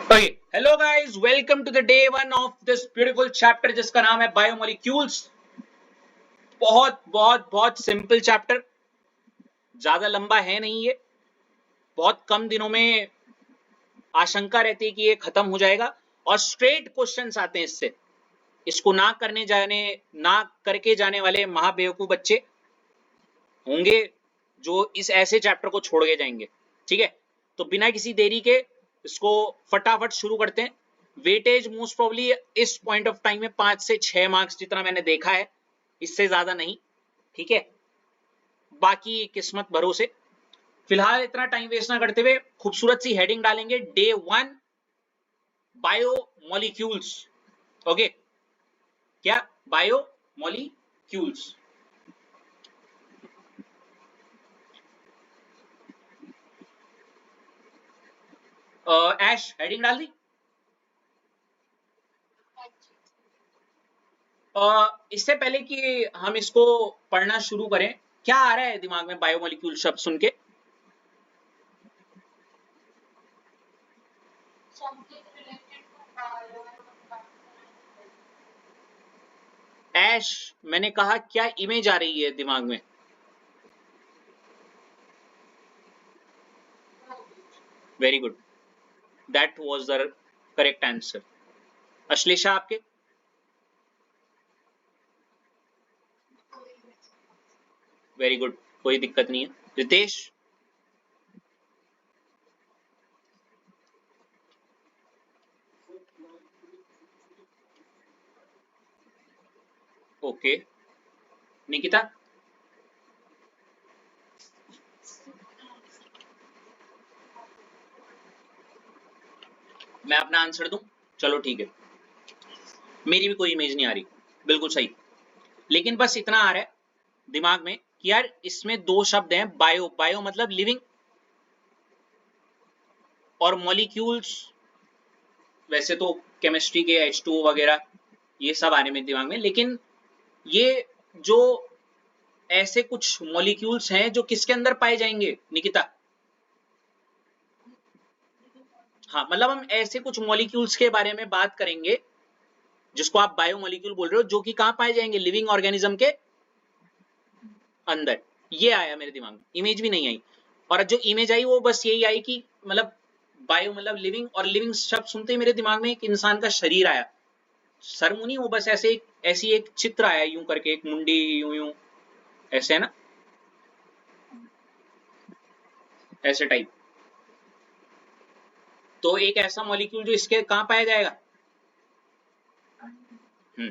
Okay, hello guys, welcome to the day one of this beautiful chapter जिसका नाम है biomolecules. बहुत बहुत बहुत सिंपल चैप्टर, ज्यादा लंबा है नहीं ये। बहुत कम दिनों में आशंका रहती है कि ये खत्म हो जाएगा और स्ट्रेट क्वेश्चंस आते हैं इससे। इसको ना करके जाने वाले महाबेवकूफ बच्चे होंगे जो इस ऐसे चैप्टर को छोड़ के जाएंगे। ठीक है, तो बिना किसी देरी के इसको फटाफट शुरू करते हैं। वेटेज मोस्ट प्रोबेबली इस पॉइंट ऑफ टाइम में 5 से 6 मार्क्स जितना मैंने देखा है, इससे ज्यादा नहीं। ठीक है, बाकी किस्मत भरोसे। फिलहाल इतना टाइम वेस्ट ना करते हुए खूबसूरत सी हेडिंग डालेंगे, डे 1 बायोमोलिक्यूल्स। ओके, क्या बायोमोलिक्यूल्स। ऐश हेडिंग डाल दी। इससे पहले कि हम इसको पढ़ना शुरू करें, क्या आ रहा है दिमाग में बायोमोलिक्यूल शब्द सुन के? ऐश, मैंने कहा क्या इमेज आ रही है दिमाग में? Very good, that was the correct answer. Ashlesha आपके? वेरी गुड, कोई दिक्कत नहीं है। रितेश? ओके। निकिता? मैं अपना आंसर दूं? चलो ठीक है, मेरी भी कोई इमेज नहीं आ रही। बिल्कुल सही, लेकिन बस इतना आ रहा है दिमाग में कि यार इसमें दो शब्द हैं, बायो। बायो मतलब लिविंग, और मॉलिक्यूल्स वैसे तो केमिस्ट्री के H2O वगैरह ये सब आने में दिमाग में, लेकिन ये जो ऐसे कुछ मॉलिक्यूल्स हैं जो किसके अंदर पाए जाएंगे निकिता? हाँ, मतलब हम ऐसे कुछ मॉलिक्यूल्स के बारे में बात करेंगे जिसको आप बायोमोलिक्यूल बोल रहे हो, जो कि कहाँ पाए जाएंगे? लिविंग ऑर्गेनिज्म के अंदर। ये आया मेरे दिमाग में, इमेज भी नहीं आई। और जो इमेज आई वो बस यही आई कि मतलब बायो मतलब लिविंग, और लिविंग शब्द सुनते ही मेरे दिमाग में एक इंसान का शरीर आया। सर मुंह नहीं, वो बस ऐसी एक चित्र आया यूं करके, एक मुंडी यूं यूं, ऐसे है ना, ऐसे टाइप। तो एक ऐसा मॉलिक्यूल जो इसके कहाँ पाया जाएगा? हम्म,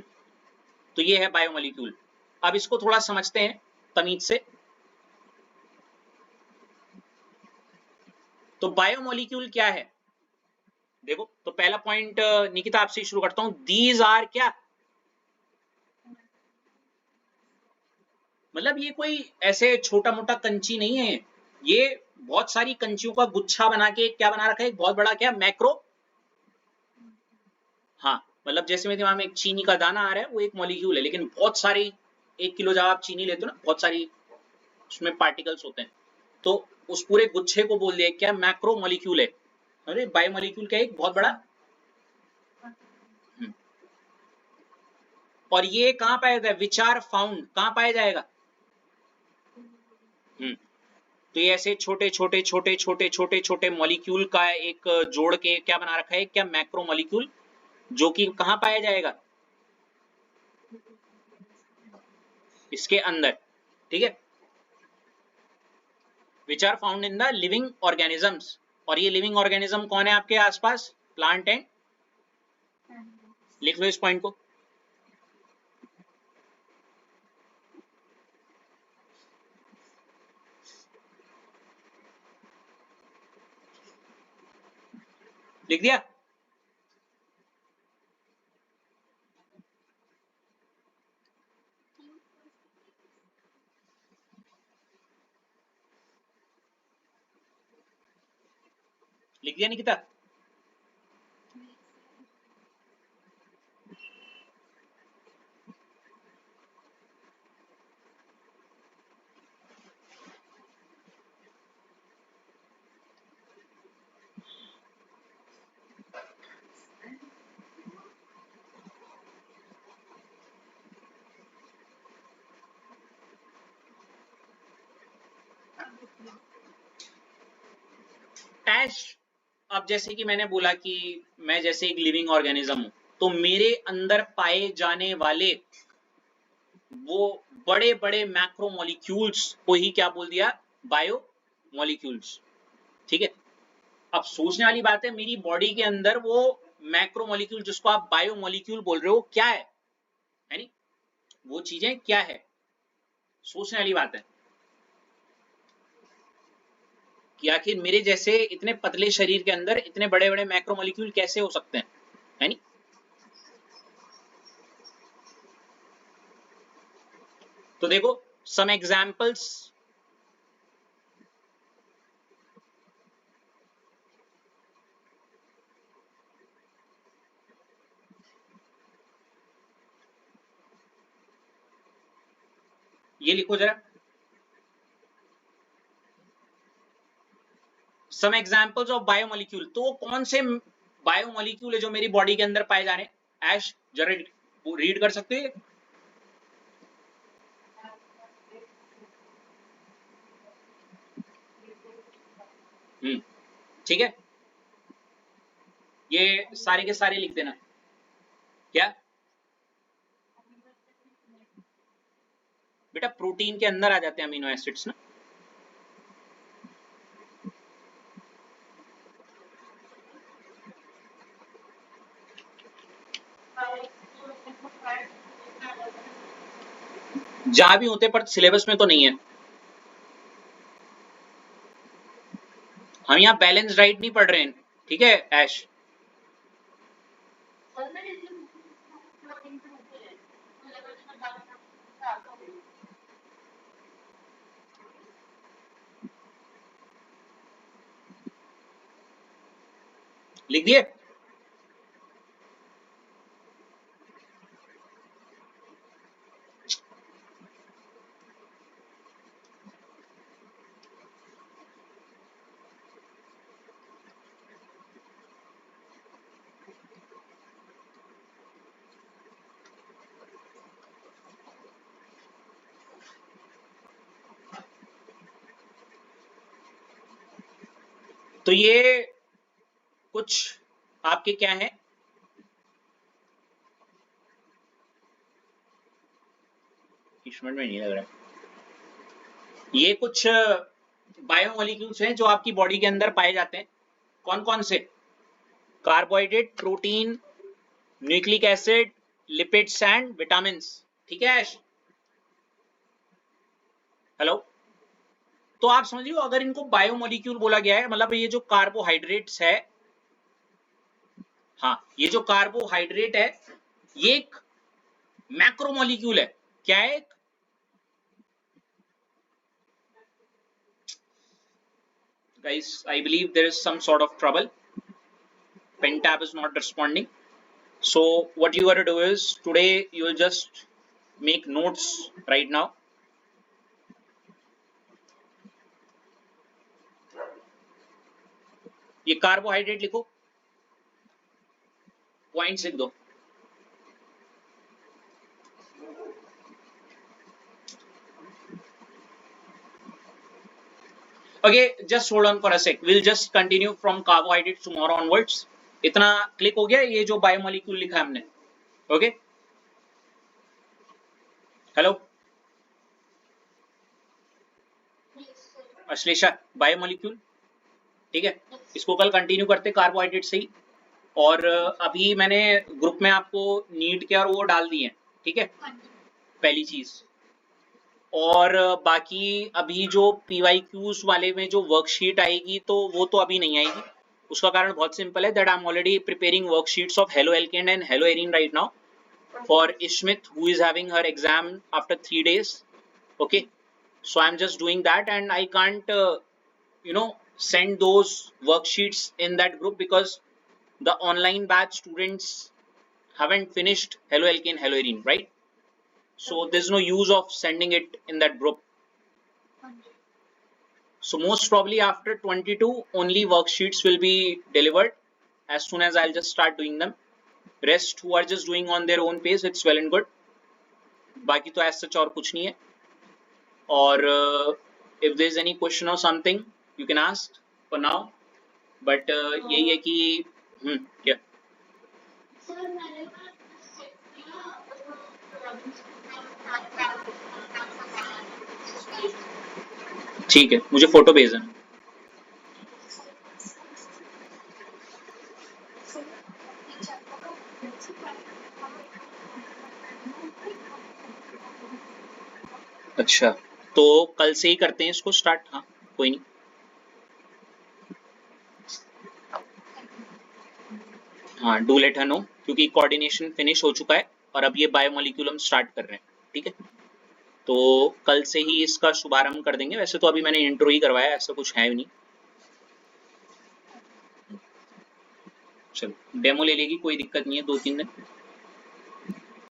तो ये है बायोमोलिक्यूल। अब इसको थोड़ा समझते हैं तमीज से। तो बायोमोलिक्यूल क्या है? देखो, तो पहला पॉइंट निकिता आपसे शुरू करता हूं। दीज आर क्या? मतलब ये कोई ऐसे छोटा मोटा कंची नहीं है, ये बहुत सारी कंचियों का गुच्छा बना के क्या बना रखा है, एक बहुत बड़ा क्या, मैक्रो। हाँ, मतलब जैसे मेरे दिमाग में एक चीनी का दाना आ रहा है, वो एक मॉलिक्यूल है, लेकिन बहुत सारी, 1 किलो जब आप चीनी लेते हो ना, बहुत सारी उसमें पार्टिकल्स होते हैं, तो उस पूरे गुच्छे को बोल दिया क्या, मैक्रो मॉलिक्यूल है। अरे बायोमोलिक्यूल क्या है, एक बहुत बड़ा। हम्म, और ये कहाँ पाया जाएगा? विच आर फाउंड, कहाँ पाया जाएगा? हम्म, तो ये ऐसे छोटे छोटे छोटे छोटे छोटे छोटे मॉलिक्यूल का एक जोड़ के क्या बना रखा है, क्या, मैक्रो मॉलिक्यूल, जो कि कहाँ पाया जाएगा? इसके अंदर। ठीक है, which are found in the living organisms. और ये लिविंग ऑर्गेनिज्म कौन है आपके आसपास? प्लांट एंड, लिख लो इस पॉइंट को। लिख दिया? लिख दिया निकिता? ऐश अब जैसे कि मैंने बोला कि मैं जैसे एक लिविंग ऑर्गेनिज्म हूं, तो मेरे अंदर पाए जाने वाले वो बड़े बड़े मैक्रोमोलिक्यूल्स को ही क्या बोल दिया, बायो मॉलिक्यूल्स। ठीक है, अब सोचने वाली बात है, मेरी बॉडी के अंदर वो मैक्रोमोलिक्यूल जिसको आप बायो मॉलिक्यूल बोल रहे हो क्या है नहीं, वो चीजें क्या है, सोचने वाली बात है कि आखिर मेरे जैसे इतने पतले शरीर के अंदर इतने बड़े बड़े मैक्रोमोलिक्यूल कैसे हो सकते हैं, है नहीं। तो देखो सम एग्जांपल्स, ये लिखो जरा, सम एग्जांपल्स ऑफ बायोमोलिक्यूल, तो कौन से बायोमोलिक्यूल है जो मेरी बॉडी के अंदर पाए जा रहे हैं, ऐश जरा रीड कर सकते हैं। ठीक है, ये सारे के सारे लिख देना। क्या बेटा, प्रोटीन के अंदर आ जाते हैं अमीनो एसिड्स ना। जहां भी होते पर सिलेबस में तो नहीं है। हम यहाँ बैलेंस डाइट नहीं पढ़ रहे हैं, ठीक है ऐश। लिख दिए, तो ये कुछ आपके क्या है, समझ में नहीं लग रहा है। ये कुछ बायोमोलिक्यूल्स हैं जो आपकी बॉडी के अंदर पाए जाते हैं। कौन कौन से, carbohydrate, protein, nucleic acid, lipids and vitamin. ठीक है ऐश, हेलो। तो आप समझिए अगर इनको बायोमोलिक्यूल बोला गया है, मतलब ये जो कार्बोहाइड्रेट्स है, हाँ ये जो कार्बोहाइड्रेट है ये एक मैक्रोमोलिक्यूल है। क्या है, guys I believe there is some sort of trouble, pen tab is not responding. So what you got to do is today you will just make notes right now. ये carbohydrate लिखो, points लिख दो। Okay, just hold on for a sec, we'll just continue from carbohydrates tomorrow onwards. इतना click हो गया ये जो biomolecule लिखा है हमने। ओके हेलो अश्लेषा, बायोमोलिक्यूल, ठीक है, इसको कल कंटिन्यू करते कार्बोहाइड्रेट से ही। और अभी मैंने ग्रुप में आपको नीट के और वो डाल दिए हैं, ठीक है, पहली चीज। और बाकी अभी जो पीवाईक्यूज वाले में जो वर्कशीट आएगी तो वो तो अभी नहीं आएगी। उसका कारण बहुत सिंपल है, that I am already preparing worksheets of haloalkane and haloarene right now for Ishmit who is having her exam after 3 days. Okay, so I'm just doing that and I can't you know send those worksheets in that group because the online batch students haven't finished hello alkane hello erine, right? So there's no use of sending it in that group. So most probably after 22 only worksheets will be delivered. As soon as I'll just start doing them, rest who are just doing on their own pace, it's well and good. बाकी तो as such और कुछ नहीं है। और if there's any question or something you can ask for now. But यही है कि क्या ठीक है, मुझे फोटो भेज देना। अच्छा, तो कल से ही करते हैं इसको स्टार्ट। हाँ, कोई नहीं। हाँ, डू लेट हर नो, क्योंकि कोऑर्डिनेशन फिनिश हो चुका है और अब ये बायोमोलिक्यूल हम स्टार्ट कर रहे हैं। ठीक है, तो कल से ही इसका शुभारंभ कर देंगे। वैसे तो अभी मैंने इंट्रो ही करवाया, ऐसा कुछ है भी नहीं। चलो, डेमो ले लेगी, कोई दिक्कत नहीं है, 2-3 दिन।